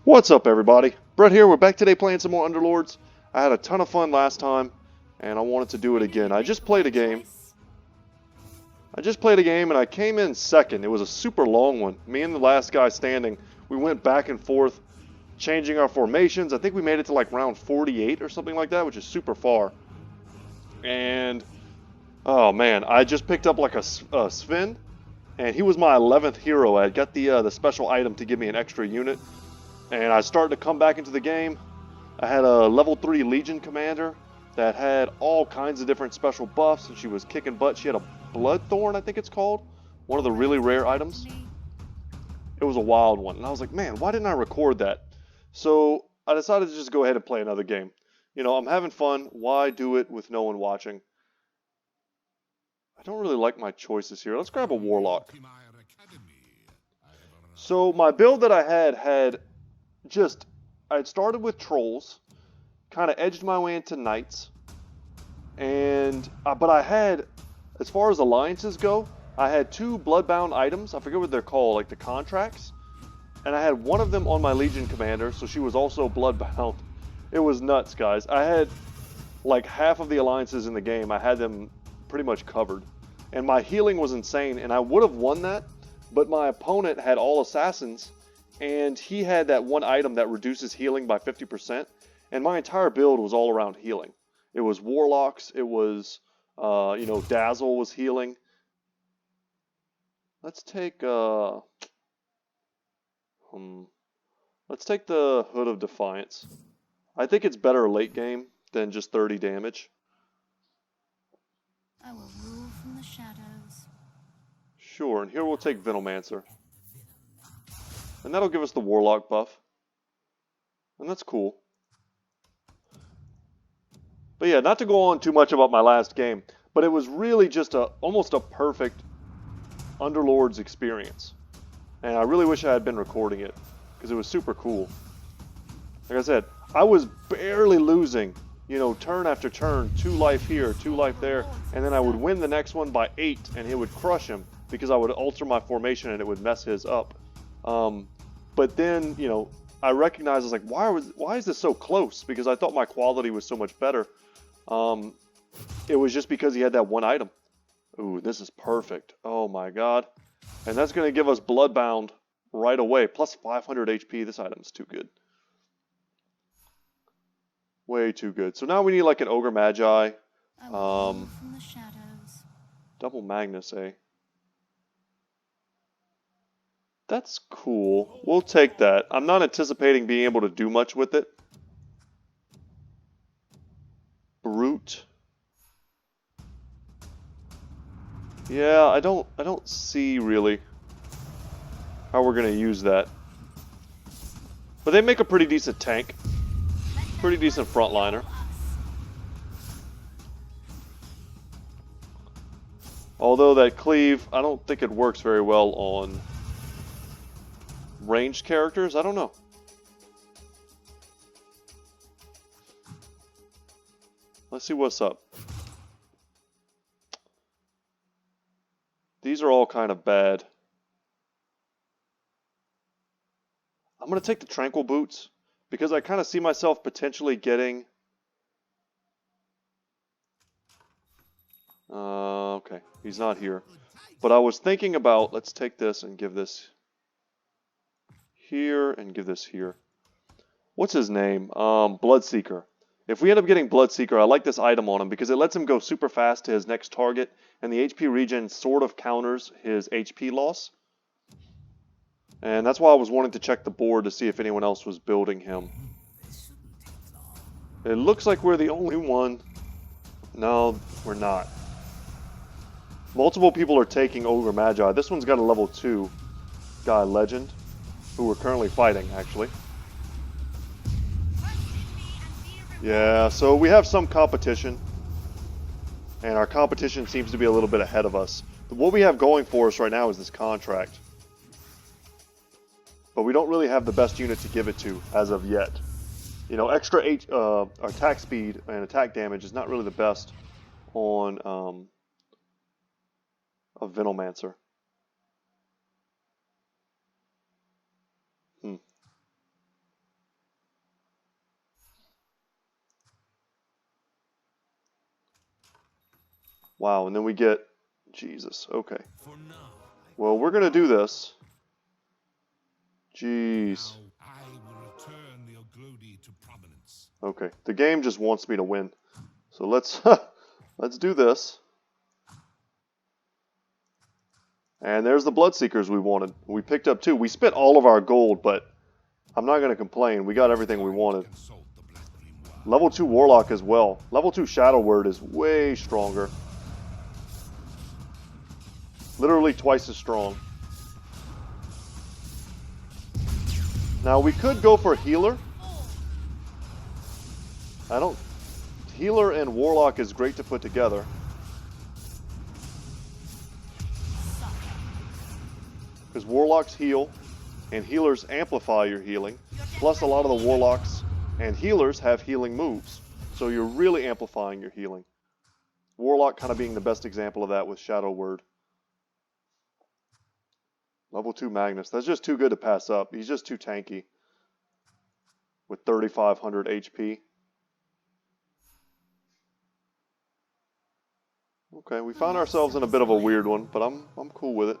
What's up, everybody? Brett here. We're back today playing some more Underlords. I had a ton of fun last time, and I wanted to do it again. I just played a game and I came in second. It was a super long one. Me and the last guy standing, we went back and forth, changing our formations. I think we made it to like round 48 or something like that, which is super far. And, oh man, I just picked up like a Sven, and he was my 11th hero. I got the special item to give me an extra unit. And I started to come back into the game. I had a level 3 Legion commander that had all kinds of different special buffs, and she was kicking butt. She had a Bloodthorn, I think it's called. One of the really rare items. It was a wild one. And I was like, man, why didn't I record that? So I decided to just go ahead and play another game. You know, I'm having fun. Why do it with no one watching? I don't really like my choices here. Let's grab a Warlock. So my build that I had I had started with trolls, kind of edged my way into knights, and but I had, as far as alliances go, I had 2 bloodbound items. I forget what they're called, like the contracts, and I had one of them on my Legion commander, so she was also bloodbound. It was nuts, guys. I had like half of the alliances in the game. I had them pretty much covered, and my healing was insane, and I would have won that, but my opponent had all assassins. And he had that one item that reduces healing by 50%, and my entire build was all around healing. It was Warlocks, it was, Dazzle was healing. Let's take, let's take the Hood of Defiance. I think it's better late game than just 30 damage. I will rule from the shadows. Sure, and here we'll take Venomancer. And that'll give us the Warlock buff. And that's cool. But yeah, not to go on too much about my last game, but it was really just almost a perfect Underlords experience. And I really wish I had been recording it, because it was super cool. Like I said, I was barely losing, turn after turn, 2 life here, 2 life there, and then I would win the next one by 8, and it would crush him, because I would alter my formation and it would mess his up. But then, I recognized, I was like, why is this so close? Because I thought my quality was so much better. It was just because he had that one item. Ooh, this is perfect. Oh my god. And that's going to give us Bloodbound right away. Plus 500 HP. This item's too good. Way too good. So now we need like an Ogre Magi. From the shadows. Double Magnus, eh? That's cool. We'll take that. I'm not anticipating being able to do much with it. Brute. Yeah, I don't see really how we're gonna use that. But they make a pretty decent tank. Pretty decent frontliner. Although that cleave, I don't think it works very well on ranged characters. I don't know. Let's see what's up. These are all kind of bad. I'm going to take the Tranquil Boots because I kind of see myself potentially getting... okay, he's not here. But I was thinking about, let's take this and give this here and give this here. What's his name? Bloodseeker. If we end up getting Bloodseeker, I like this item on him because it lets him go super fast to his next target, and the HP regen sort of counters his HP loss. And that's why I was wanting to check the board to see if anyone else was building him. It looks like we're the only one. No, we're not. Multiple people are taking Ogre Magi. This one's got a level 2 guy, Legend, who we're currently fighting, actually. Yeah, so we have some competition, and our competition seems to be a little bit ahead of us. What we have going for us right now is this contract. But we don't really have the best unit to give it to as of yet. Extra attack speed and attack damage is not really the best on a Venomancer. Wow, and then we get... Jesus, okay. Well, we're going to do this. Jeez. Okay, the game just wants me to win. So let's let's do this. And there's the Bloodseekers we wanted. We picked up 2. We spent all of our gold, but I'm not going to complain. We got everything we wanted. Level 2 Warlock as well. Level 2 Shadow Word is way stronger. Literally twice as strong. Now we could go for Healer. Healer and Warlock is great to put together. Because Warlocks heal, and Healers amplify your healing. Plus a lot of the Warlocks and Healers have healing moves. So you're really amplifying your healing. Warlock kind of being the best example of that with Shadow Word. Level 2 Magnus. That's just too good to pass up. He's just too tanky. With 3,500 HP. Okay, we found ourselves in a bit of a weird one, but I'm cool with it.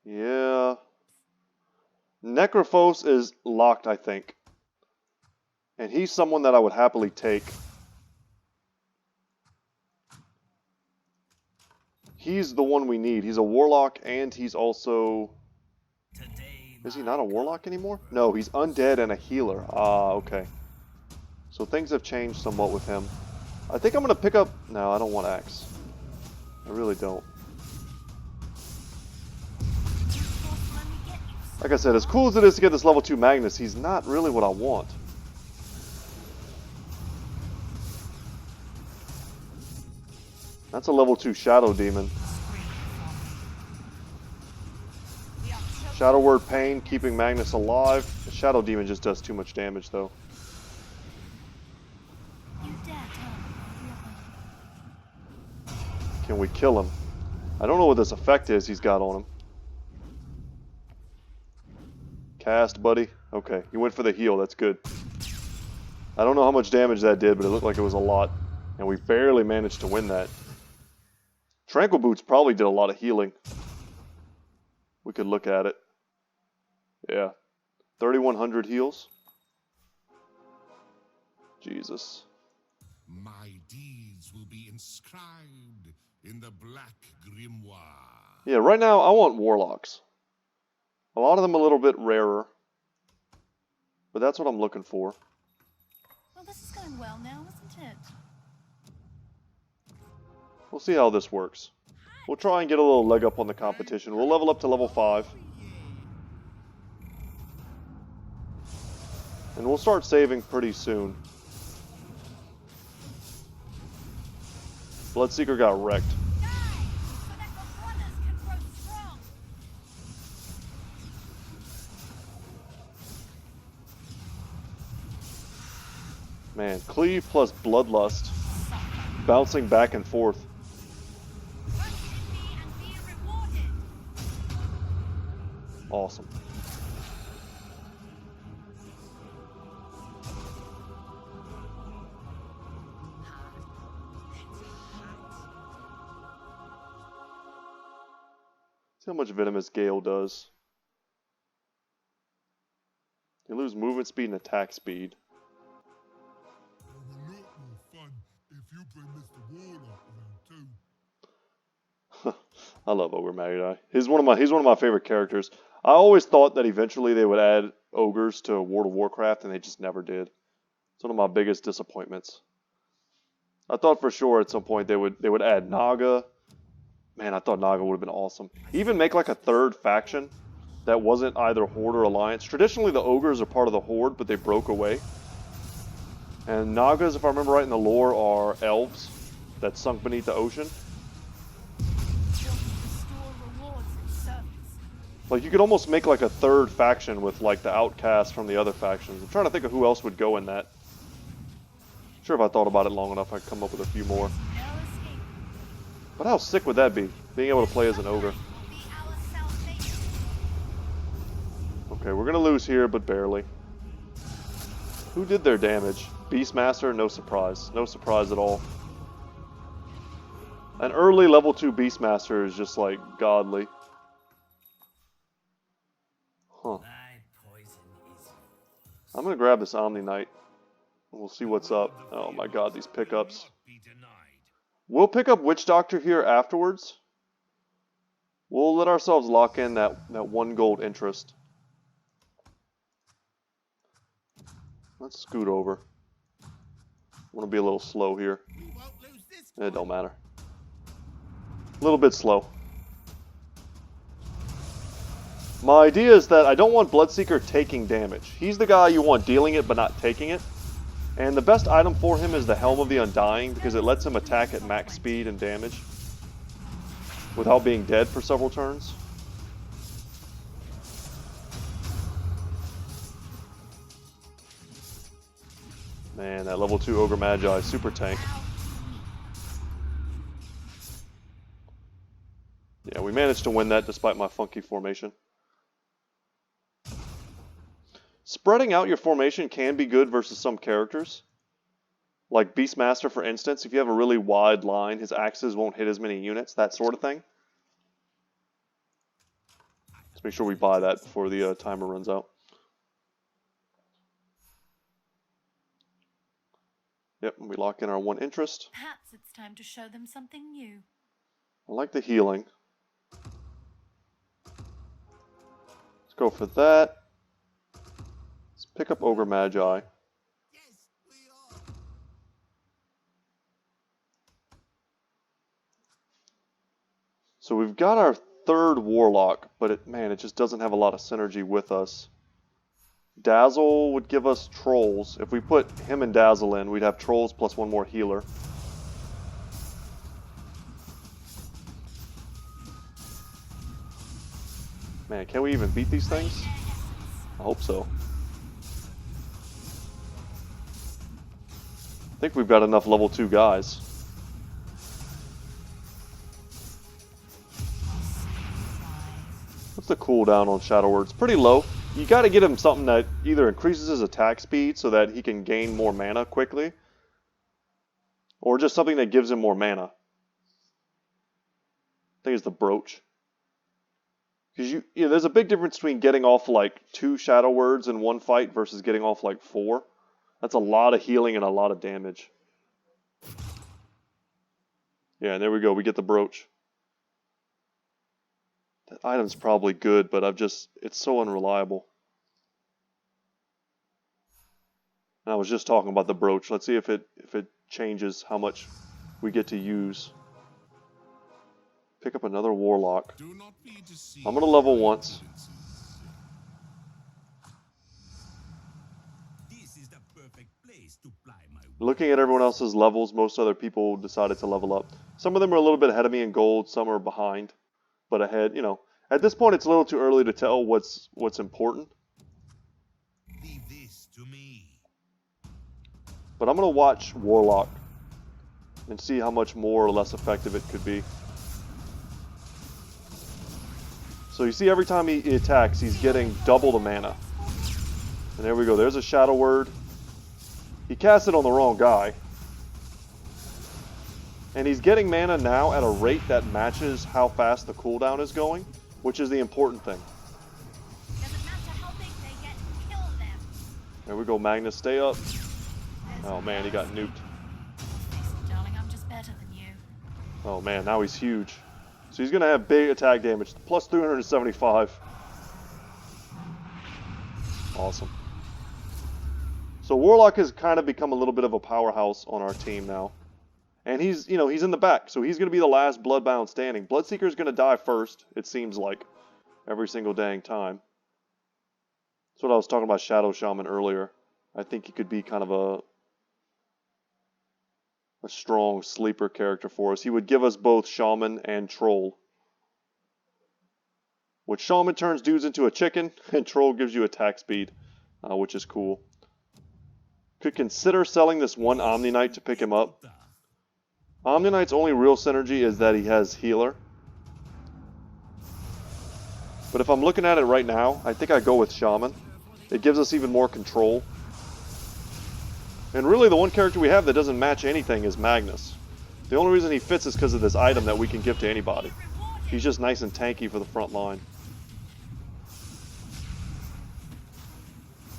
Yeah. Necrophos is locked, I think. And he's someone that I would happily take. He's the one we need. He's a Warlock, and he's also... Is he not a Warlock anymore? No, he's undead and a healer. Ah, okay. So things have changed somewhat with him. I think I'm going to pick up... No, I don't want Axe. I really don't. Like I said, as cool as it is to get this level 2 Magnus, he's not really what I want. That's a level 2 Shadow Demon. Shadow Word Pain, keeping Magnus alive. The Shadow Demon just does too much damage, though. Can we kill him? I don't know what this effect is he's got on him. Cast, buddy. Okay, you went for the heal. That's good. I don't know how much damage that did, but it looked like it was a lot. And we barely managed to win that. Tranquil Boots probably did a lot of healing. We could look at it. Yeah. 3,100 heals. Jesus. My deeds will be inscribed in the Black Grimoire. Yeah, right now I want Warlocks. A lot of them a little bit rarer. But that's what I'm looking for. Well, this is going well now, isn't it? We'll see how this works. We'll try and get a little leg up on the competition. We'll level up to level 5. And we'll start saving pretty soon. Bloodseeker got wrecked. Man, Cleave plus Bloodlust. Bouncing back and forth. Awesome. See how much Venomous Gale does. You lose movement speed and attack speed. It'll be a lot more fun if you bring Mr. Warlock around too. I love Ogre Magi. He's one of my favorite characters. I always thought that eventually they would add ogres to World of Warcraft, and they just never did. It's one of my biggest disappointments. I thought for sure at some point they would add Naga. Man, I thought Naga would have been awesome. Even make like a third faction that wasn't either Horde or Alliance. Traditionally, the ogres are part of the Horde, but they broke away. And Nagas, if I remember right in the lore, are elves that sunk beneath the ocean. Like, you could almost make like a third faction with like the outcasts from the other factions. I'm trying to think of who else would go in that. Sure, if I thought about it long enough, I'd come up with a few more. But how sick would that be, being able to play as an ogre? Okay, we're going to lose here, but barely. Who did their damage? Beastmaster, no surprise. No surprise at all. An early level 2 Beastmaster is just like godly. Huh. I'm gonna grab this Omni Knight. We'll see what's up. Oh my god, these pickups. We'll pick up Witch Doctor here afterwards. We'll let ourselves lock in that 1 gold interest. Let's scoot over. I want to be a little slow here. It don't matter. A little bit slow. My idea is that I don't want Bloodseeker taking damage. He's the guy you want dealing it but not taking it. And the best item for him is the Helm of the Undying because it lets him attack at max speed and damage without being dead for several turns. Man, that level 2 Ogre Magi, super tank. Yeah, we managed to win that despite my funky formation. Spreading out your formation can be good versus some characters. Like Beastmaster, for instance, if you have a really wide line, his axes won't hit as many units, that sort of thing. Let's make sure we buy that before the timer runs out. Yep, we lock in our 1 interest. Perhaps it's time to show them something new. I like the healing. Let's go for that. Let's pick up Ogre Magi. So we've got our 3rd Warlock, but it just doesn't have a lot of synergy with us. Dazzle would give us Trolls. If we put him and Dazzle in, we'd have Trolls plus 1 more healer. Man, can we even beat these things? I hope so. I think we've got enough level 2 guys. What's the cooldown on Shadow Word? It's pretty low. You got to get him something that either increases his attack speed so that he can gain more mana quickly, or just something that gives him more mana. I think it's the Brooch. Because there's a big difference between getting off like 2 Shadow Words in 1 fight versus getting off like 4. That's a lot of healing and a lot of damage. Yeah, and there we go. We get the Brooch. That item's probably good, but it's so unreliable. And I was just talking about the Brooch. Let's see if it changes how much we get to use. Pick up another Warlock. I'm gonna level once. Looking at everyone else's levels, most other people decided to level up. Some of them are a little bit ahead of me in gold, some are behind, but ahead. At this point, it's a little too early to tell what's important. Leave this to me. But I'm gonna watch Warlock and see how much more or less effective it could be. So you see, every time he attacks, he's getting double the mana. And there we go. There's a Shadow Word. He cast it on the wrong guy. And he's getting mana now at a rate that matches how fast the cooldown is going, which is the important thing. Doesn't matter how big they get, kill them. There we go, Magnus, stay up. Oh man, he got nuked. Darling, I'm just better than you. Oh man, now he's huge. So he's going to have big attack damage, plus 375. Awesome. So Warlock has kind of become a little bit of a powerhouse on our team now. And he's in the back, so he's going to be the last Bloodbound standing. Bloodseeker's going to die first, it seems like, every single dang time. That's what I was talking about Shadow Shaman earlier. I think he could be kind of a strong sleeper character for us. He would give us both Shaman and Troll. Which Shaman turns dudes into a chicken, and Troll gives you attack speed, which is cool. Could consider selling this 1 Omni Knight to pick him up. Omni Knight's only real synergy is that he has healer. But if I'm looking at it right now, I think I go with Shaman. It gives us even more control. And really the one character we have that doesn't match anything is Magnus. The only reason he fits is because of this item that we can give to anybody. He's just nice and tanky for the front line.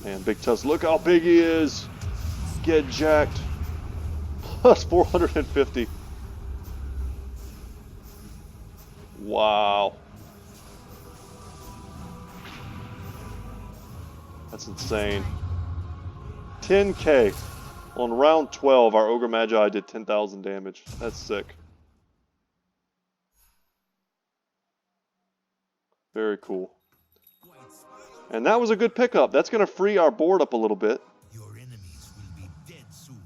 Man, Big Tuss, look how big he is! Get jacked. Plus 450. Wow. That's insane. 10k. On round 12, our Ogre Magi did 10,000 damage. That's sick. Very cool. And that was a good pickup. That's going to free our board up a little bit. Your enemies will be dead soon.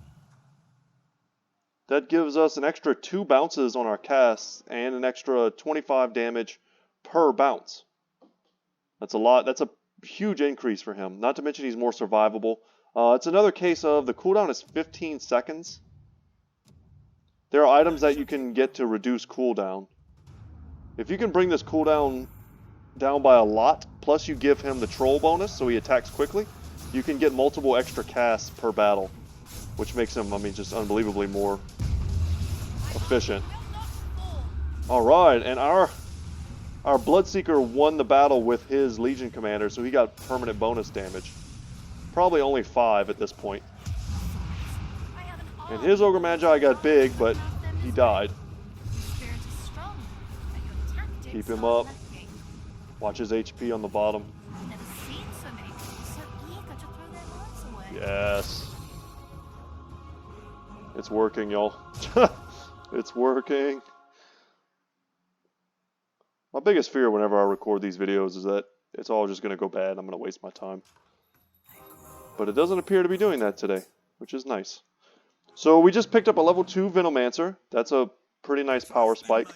That gives us an extra 2 bounces on our casts and an extra 25 damage per bounce. That's a lot. That's a huge increase for him. Not to mention he's more survivable. It's another case of the cooldown is 15 seconds. There are items that you can get to reduce cooldown. If you can bring this cooldown down by a lot, plus you give him the troll bonus so he attacks quickly, you can get multiple extra casts per battle, which makes him, I mean, just unbelievably more efficient. Alright, and our Bloodseeker won the battle with his Legion Commander, so he got permanent bonus damage. Probably only 5 at this point. And his Ogre Magi got big, but he died. Keep him up. Watch his HP on the bottom. Yes. It's working, y'all. It's working. My biggest fear whenever I record these videos is that it's all just going to go bad and I'm going to waste my time. But it doesn't appear to be doing that today, which is nice. So we just picked up a level 2 Venomancer. That's a pretty nice power spike.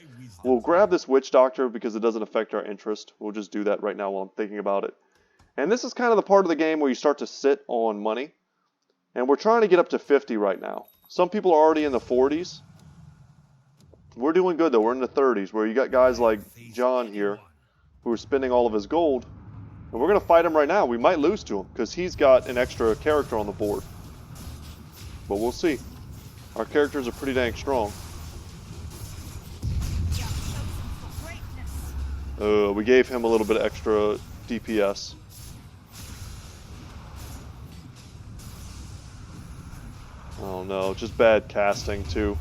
We'll grab this Witch Doctor because it doesn't affect our interest. We'll just do that right now while I'm thinking about it. And this is kind of the part of the game where you start to sit on money. And we're trying to get up to 50 right now. Some people are already in the 40s. We're doing good though. We're in the 30s where you got guys like John here who are spending all of his gold. And we're going to fight him right now. We might lose to him because he's got an extra character on the board. But we'll see. Our characters are pretty dang strong. We gave him a little bit of extra DPS. Oh no, just bad casting too.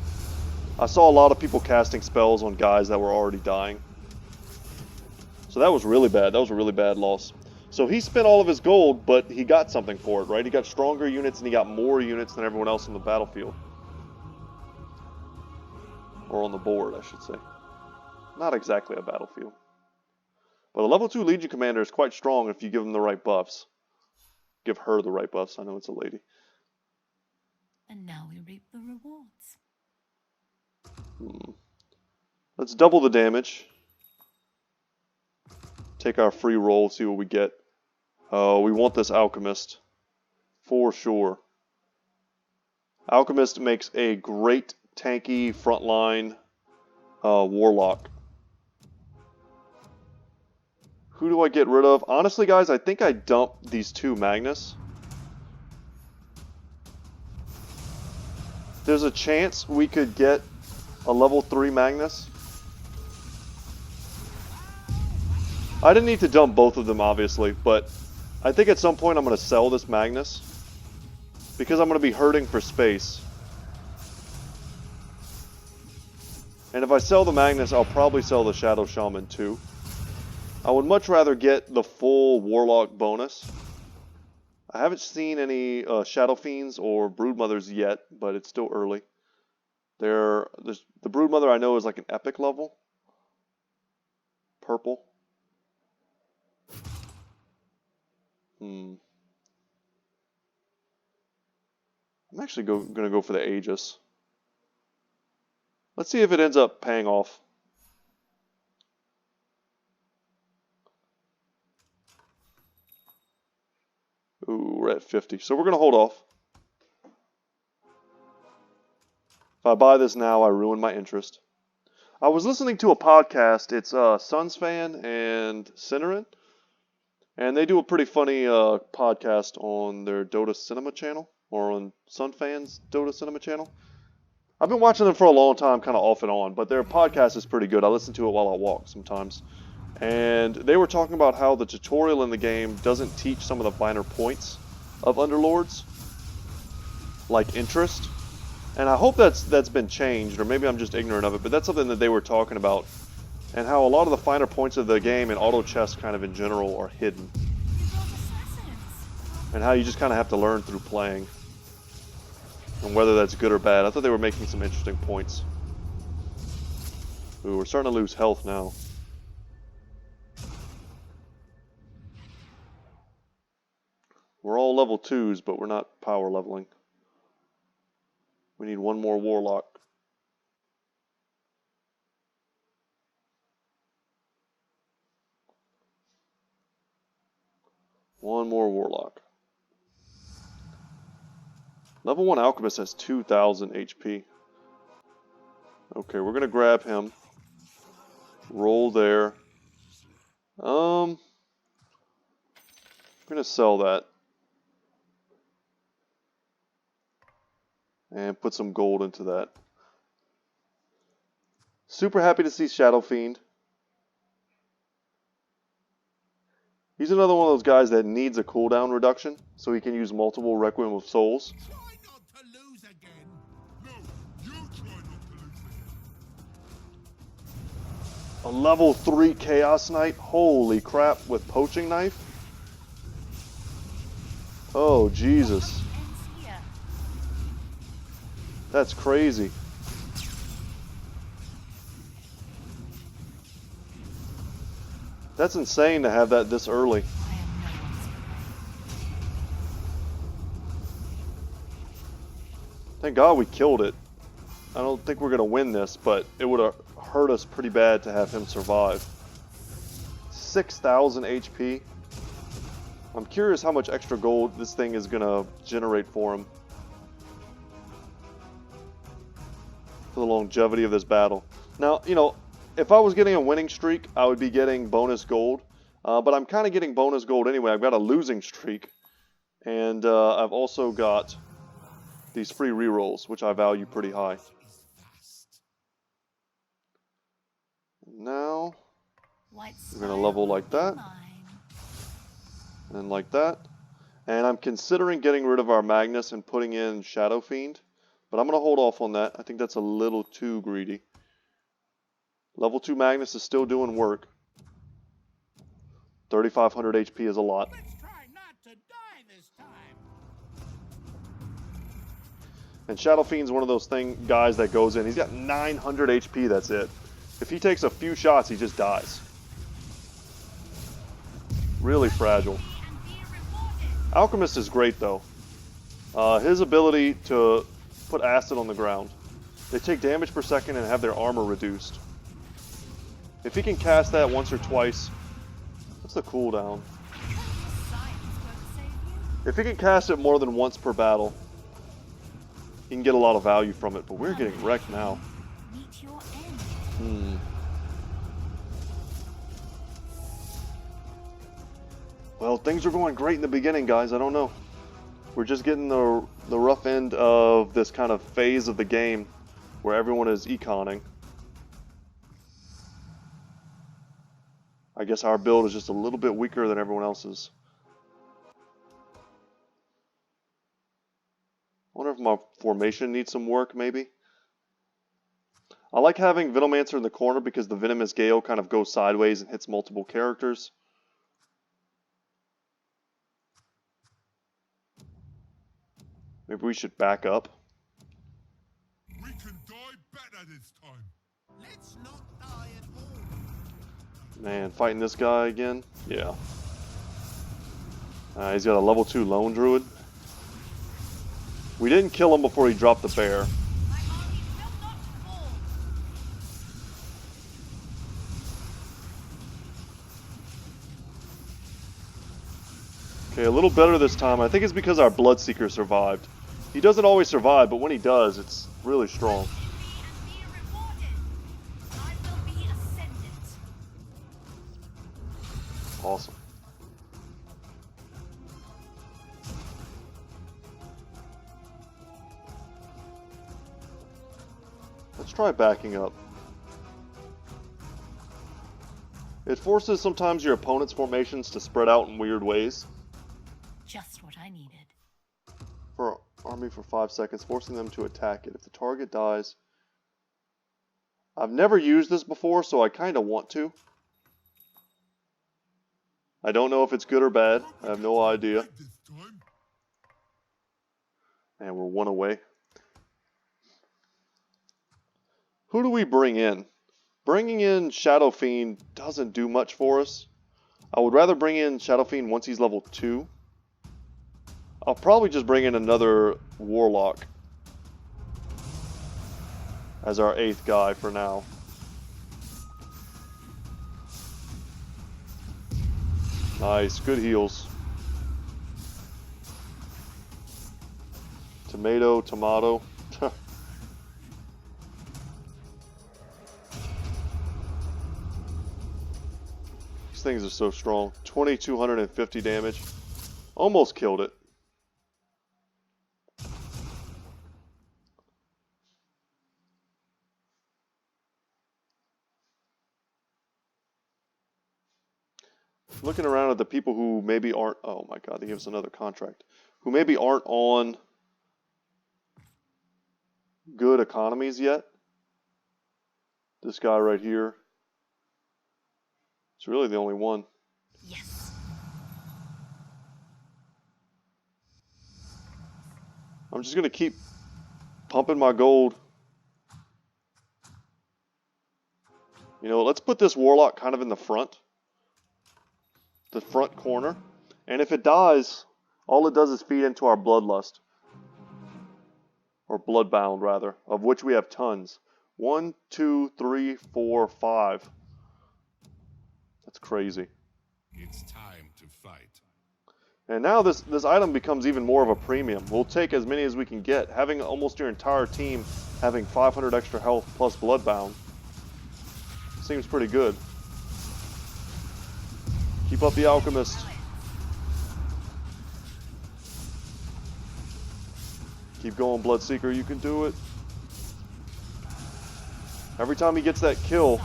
I saw a lot of people casting spells on guys that were already dying. So that was really bad. That was a really bad loss. So he spent all of his gold, but he got something for it, right? He got stronger units and he got more units than everyone else on the battlefield. Or on the board, I should say. Not exactly a battlefield. But a level 2 Legion Commander is quite strong if you give him the right buffs. Give her the right buffs. I know it's a lady. And now we reap the rewards. Let's double the damage. Take our free roll, see what we get. Oh, we want this Alchemist. For sure. Alchemist makes a great tanky frontline Warlock. Who do I get rid of? Honestly, guys, I think I dump these 2 Magnus. There's a chance we could get a level 3 Magnus. I didn't need to dump both of them, obviously, but I think at some point I'm going to sell this Magnus because I'm going to be hurting for space. And if I sell the Magnus, I'll probably sell the Shadow Shaman too. I would much rather get the full Warlock bonus. I haven't seen any Shadow Fiends or Broodmothers yet, but it's still early. The Broodmother I know is like an epic level. Purple. I'm actually going to go for the Aegis. Let's see if it ends up paying off. Ooh, we're at 50. So we're going to hold off. If I buy this now, I ruin my interest. I was listening to a podcast. It's Suns Fan and Cinerin. And they do a pretty funny podcast on their Dota Cinema channel. or on Sunfan's Dota Cinema channel. I've been watching them for a long time, kind of off and on, but their podcast is pretty good. I listen to it while I walk sometimes. And they were talking about how the tutorial in the game doesn't teach some of the finer points of Underlords, like interest. And I hope that's been changed, or maybe I'm just ignorant of it, but that's something that they were talking about. And how a lot of the finer points of the game and auto chess kind of in general are hidden. And how you just kind of have to learn through playing. And whether that's good or bad. I thought they were making some interesting points. Ooh, we're starting to lose health now. We're all level 2s, but we're not power leveling. We need one more Warlock. One more Warlock. Level 1 Alchemist has 2,000 HP. Okay, we're gonna grab him. Roll there. I'm gonna sell that. And put some gold into that. Super happy to see Shadow Fiend. He's another one of those guys that needs a cooldown reduction, so he can use multiple Requiem of Souls. Try not to lose again. No, you try not to lose again. A level 3 Chaos Knight? Holy crap, with Poaching Knife? Oh, Jesus. That's crazy. That's insane to have that this early. Thank God we killed it. I don't think we're going to win this, but it would have hurt us pretty bad to have him survive. 6,000 HP. I'm curious how much extra gold this thing is going to generate for him. For the longevity of this battle. Now, you know, if I was getting a winning streak, I would be getting bonus gold. But I'm kind of getting bonus gold anyway. I've got a losing streak. And I've also got these free rerolls, which I value pretty high. Now, we're going to level like that. And like that. And I'm considering getting rid of our Magnus and putting in Shadow Fiend. But I'm going to hold off on that. I think that's a little too greedy. Level 2 Magnus is still doing work. 3,500 HP is a lot. Let's try not to die this time. And Shadow Fiend's one of those guys that goes in. He's got 900 HP, that's it. If he takes a few shots, he just dies. Really fragile. Alchemist is great, though. His ability to put acid on the ground. They take damage per second and have their armor reduced. If he can cast that once or twice, what's the cooldown? If he can cast it more than once per battle, he can get a lot of value from it, but we're getting wrecked now. Well, things are going great in the beginning, guys. I don't know. We're just getting the rough end of this kind of phase of the game where everyone is econing. I guess our build is just a little bit weaker than everyone else's. I wonder if my formation needs some work, maybe. I like having Venomancer in the corner because the Venomous Gale kind of goes sideways and hits multiple characters. Maybe we should back up. We can die better this time. Let's not die at all. Man, fighting this guy again? Yeah. He's got a level 2 Lone Druid. We didn't kill him before he dropped the bear. Okay, a little better this time. I think it's because our Bloodseeker survived. He doesn't always survive, but when he does, it's really strong. Awesome. Let's try backing up. It forces sometimes your opponent's formations to spread out in weird ways. Just what I needed. For army for 5 seconds, forcing them to attack it. If the target dies... I've never used this before, so I kind of want to. I don't know if it's good or bad. I have no idea. And we're one away. Who do we bring in? Bringing in Shadow Fiend doesn't do much for us. I would rather bring in Shadow Fiend once he's level 2. I'll probably just bring in another Warlock as our 8th guy for now. Nice, good heals. Tomato. These things are so strong. 2250 damage. Almost killed it. Looking around at the people who maybe aren't... Oh my god, they gave us another contract. Who maybe aren't on good economies yet. This guy right here. It's really the only one. Yes. I'm just going to keep pumping my gold. You know, let's put this Warlock kind of in the front. The front corner. And if it dies, all it does is feed into our Bloodlust. Or Bloodbound, rather. Of which we have tons. 1, 2, 3, 4, 5. That's crazy. It's time to fight. And now this item becomes even more of a premium. We'll take as many as we can get. Having almost your entire team having 500 extra health plus Bloodbound seems pretty good. Keep up the Alchemist. Keep going, Bloodseeker. You can do it. Every time he gets that kill,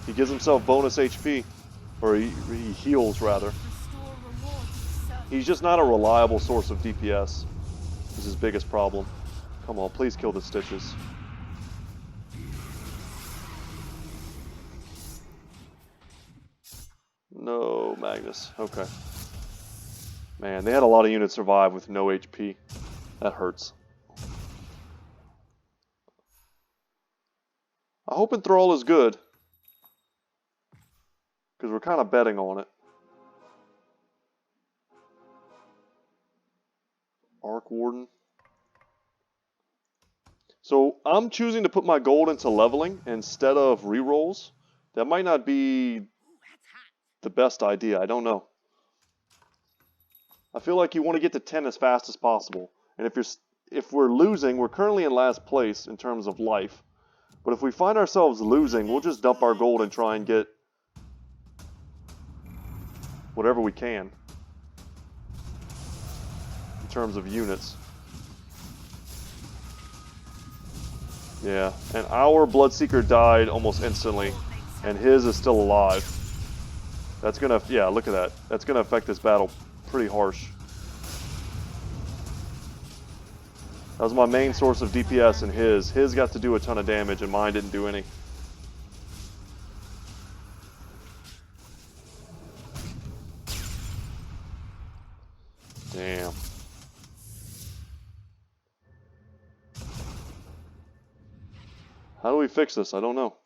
he gives himself bonus HP. Or he heals, rather. He's just not a reliable source of DPS. This is his biggest problem. Come on, please kill the Stitches. No, Magnus. Okay. Man, they had a lot of units survive with no HP. That hurts. I hope Enthrall is good. Because we're kind of betting on it. Arc Warden. So I'm choosing to put my gold into leveling instead of rerolls. That might not be the best idea. I don't know. I feel like you want to get to 10 as fast as possible. And if we're losing, we're currently in last place in terms of life. But if we find ourselves losing, we'll just dump our gold and try and get whatever we can in terms of units. Yeah, and our Bloodseeker died almost instantly, and his is still alive. That's gonna, yeah, look at that. That's gonna affect this battle pretty harsh. That was my main source of DPS, and his got to do a ton of damage, and mine didn't do any. Damn. How do we fix this? I don't know.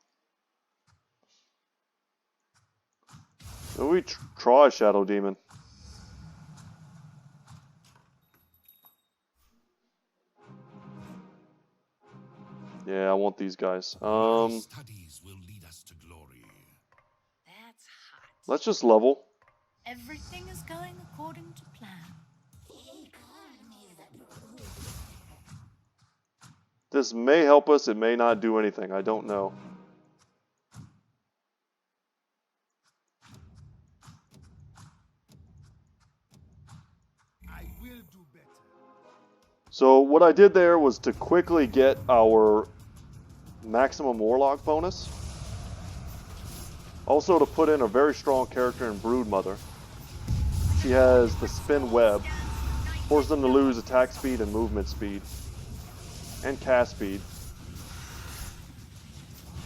Maybe we try Shadow Demon. Yeah, I want these guys. Studies will lead us to glory. That's hot. Let's just level. Everything is going according to plan. This may help us, it may not do anything. I don't know. I will do better. So what I did there was to quickly get our maximum Warlock bonus. Also to put in a very strong character in Broodmother. She has the spin web. Forces them to lose attack speed and movement speed. And cast speed.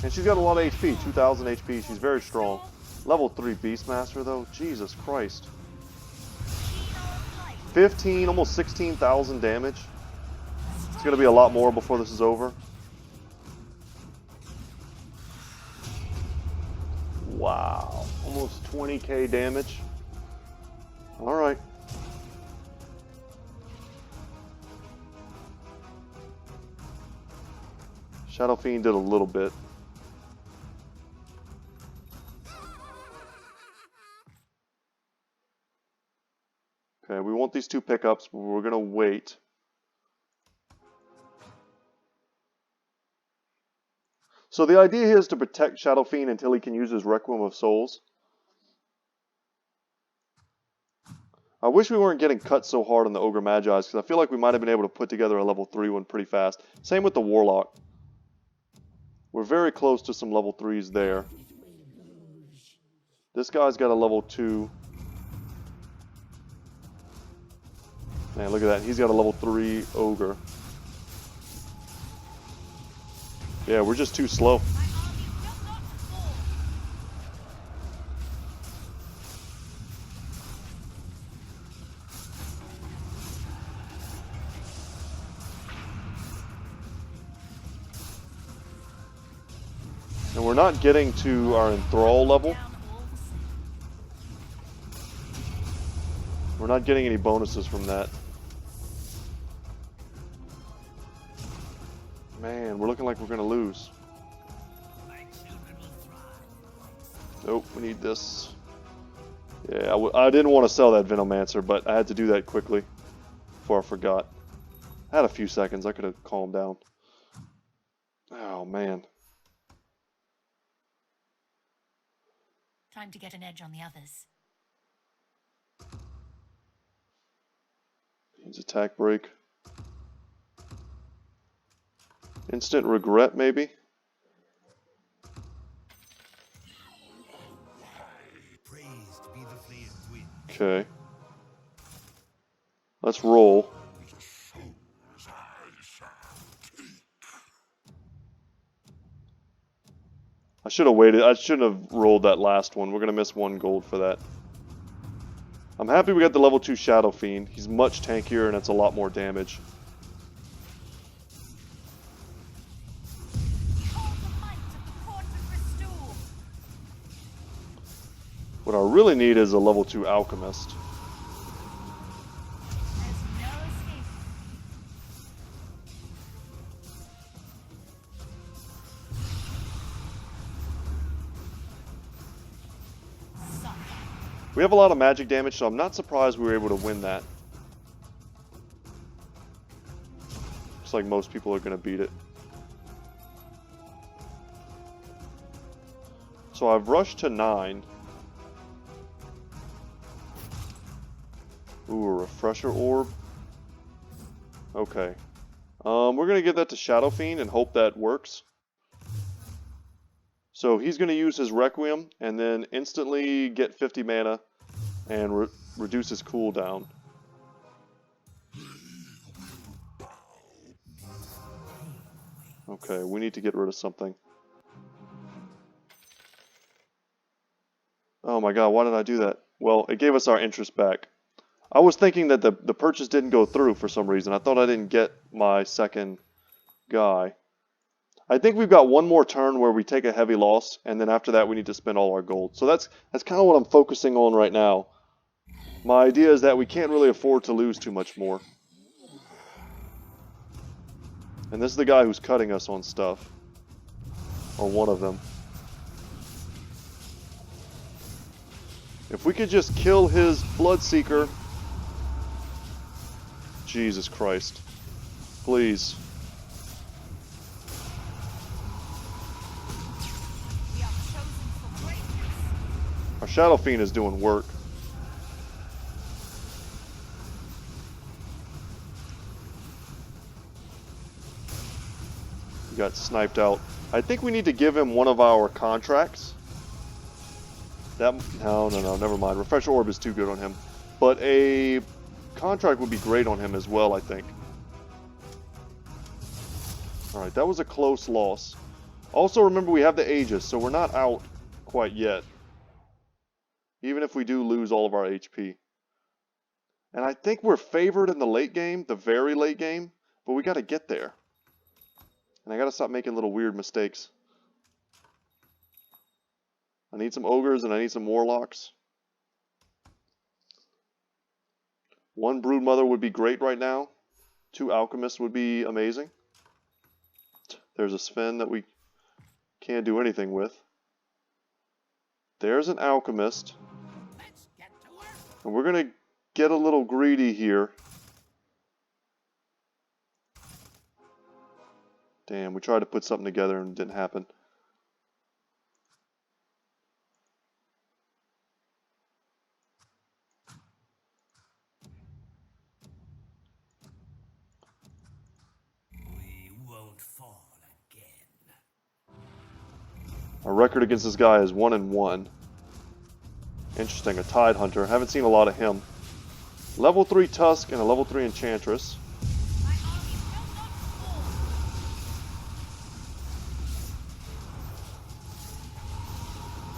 And she's got a lot of HP, 2,000 HP. She's very strong. Level 3 Beastmaster though, Jesus Christ. 15, almost 16,000 damage. It's going to be a lot more before this is over. Wow, almost 20k damage. Alright. Shadow Fiend did a little bit. Okay, we want these 2 pickups, but we're going to wait. So the idea here is to protect Shadow Fiend until he can use his Requiem of Souls. I wish we weren't getting cut so hard on the Ogre Magi's, because I feel like we might have been able to put together a level 3 one pretty fast. Same with the Warlock. We're very close to some level 3s there. This guy's got a level 2. Man, look at that. He's got a level 3 Ogre. Yeah, we're just too slow. And we're not getting to our enthrall level. We're not getting any bonuses from that. Man, we're looking like we're going to lose. Nope, we need this. Yeah, I didn't want to sell that Venomancer, but I had to do that quickly before I forgot. I had a few seconds. I could have calmed down. Oh, man. Time to get an edge on the others. Needs attack break. Instant regret, maybe? Okay. Let's roll. I should have waited. I shouldn't have rolled that last one. We're going to miss 1 gold for that. I'm happy we got the level 2 Shadow Fiend. He's much tankier and it's a lot more damage. What I really need is a level 2 Alchemist. We have a lot of magic damage, so I'm not surprised we were able to win that. Looks like most people are going to beat it. So I've rushed to 9. Ooh, a refresher orb. Okay. We're going to give that to Shadow Fiend and hope that works. So he's going to use his Requiem and then instantly get 50 mana and reduce his cooldown. Okay, we need to get rid of something. Oh my god, why did I do that? Well, it gave us our interest back. I was thinking that the purchase didn't go through for some reason. I thought I didn't get my second guy. I think we've got 1 more turn where we take a heavy loss, and then after that we need to spend all our gold. So that's kind of what I'm focusing on right now. My idea is that we can't really afford to lose too much more. And this is the guy who's cutting us on stuff. Or one of them. If we could just kill his Bloodseeker. Jesus Christ. Please. Our Shadow Fiend is doing work. We got sniped out. I think we need to give him one of our contracts. No, never mind. Refresh Orb is too good on him. But a contract would be great on him as well, I think. Alright, that was a close loss. Also, remember we have the Aegis, so we're not out quite yet. Even if we do lose all of our HP. And I think we're favored in the late game, the very late game, but we gotta get there. And I gotta stop making little weird mistakes. I need some Ogres and I need some Warlocks. One Broodmother would be great right now. 2 Alchemists would be amazing. There's a Sven that we can't do anything with. There's an Alchemist. And we're going to get a little greedy here. Damn, we tried to put something together and it didn't happen. Our record against this guy is 1-1. Interesting, a Tide Hunter. Haven't seen a lot of him. Level 3 Tusk and a level 3 Enchantress.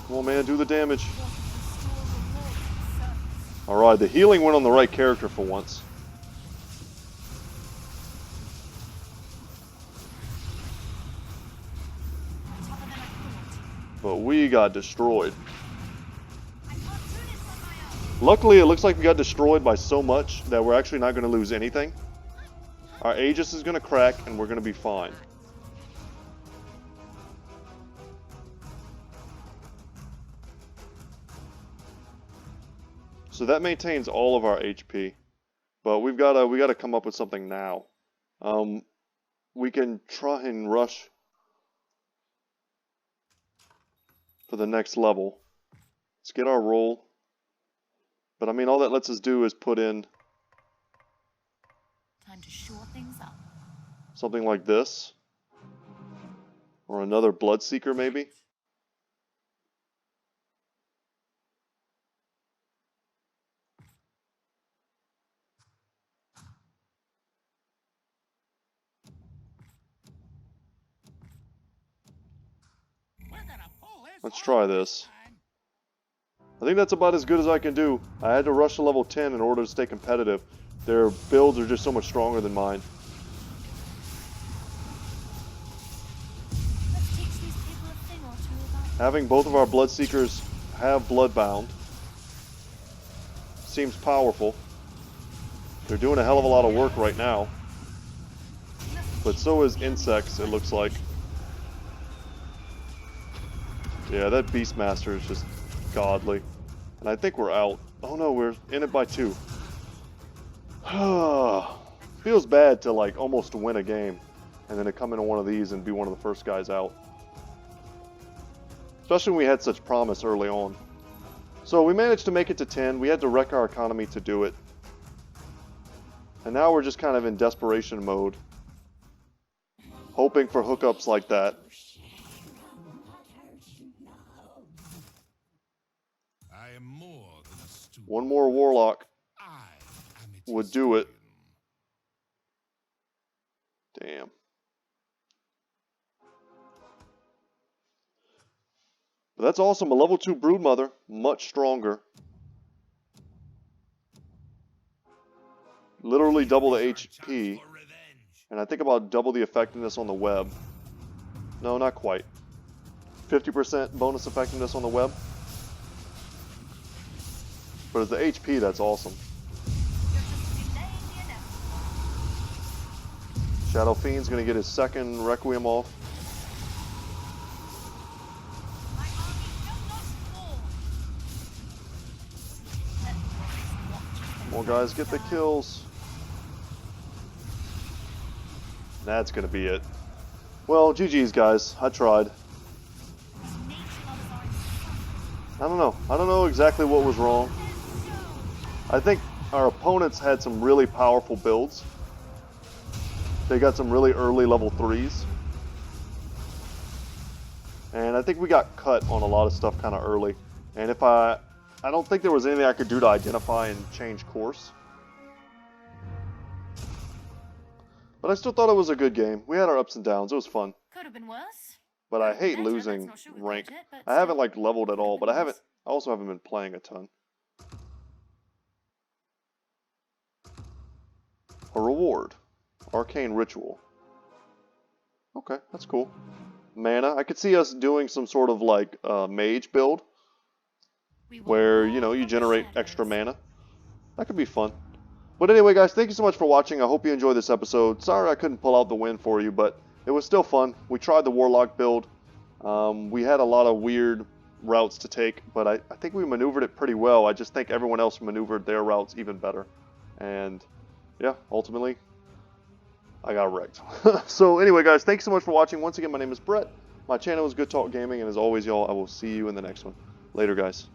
Come on, man, do the damage. Alright, the healing went on the right character for once. But we got destroyed. Luckily, it looks like we got destroyed by so much that we're actually not going to lose anything. Our Aegis is going to crack and we're going to be fine. So that maintains all of our HP. But we got to come up with something now. We can try and rush for the next level. Let's get our roll. But I mean, all that lets us do is put in time to shore things up. Something like this. Or another Bloodseeker, maybe. Let's try this. I think that's about as good as I can do. I had to rush to level 10 in order to stay competitive. Their builds are just so much stronger than mine. Let's teach these people a thing or two about Having both of our Bloodseekers have Bloodbound seems powerful. They're doing a hell of a lot of work right now. But so is Insects, it looks like. Yeah, that Beastmaster is just godly. And I think we're out. Oh no, we're in it by 2. Feels bad to like almost win a game and then to come into one of these and be one of the first guys out. Especially when we had such promise early on. So we managed to make it to 10. We had to wreck our economy to do it. And now we're just kind of in desperation mode. Hoping for hookups like that. One more Warlock would do it. Damn. But that's awesome. A level 2 Broodmother. Much stronger. Literally double the HP. And I think about double the effectiveness on the web. No, not quite. 50% bonus effectiveness on the web. But as the HP, that's awesome. Shadow Fiend's gonna get his second Requiem off. Come on, guys, get the kills. That's gonna be it. Well, GG's, guys. I tried. I don't know. I don't know exactly what was wrong. I think our opponents had some really powerful builds. They got some really early level 3s. And I think we got cut on a lot of stuff kind of early. And if I don't think there was anything I could do to identify and change course. But I still thought it was a good game. We had our ups and downs. It was fun. Could have been worse. But I Could have been hate better, losing let's not sugarcoat rank. it, but I haven't still, like leveled at could have all, been but I worse. also haven't been playing a ton. A reward. Arcane Ritual. Okay, that's cool. Mana. I could see us doing some sort of like mage build We will where, walk you know, you on the generate shadows. extra mana. That could be fun. But anyway, guys, thank you so much for watching. I hope you enjoyed this episode. Sorry I couldn't pull out the win for you, but it was still fun. We tried the Warlock build. We had a lot of weird routes to take, but I think we maneuvered it pretty well. I just think everyone else maneuvered their routes even better. And yeah, ultimately, I got wrecked. So anyway, guys, thanks so much for watching. Once again, my name is Brett. My channel is Goodtalk Gaming, and as always, y'all, I will see you in the next one. Later, guys.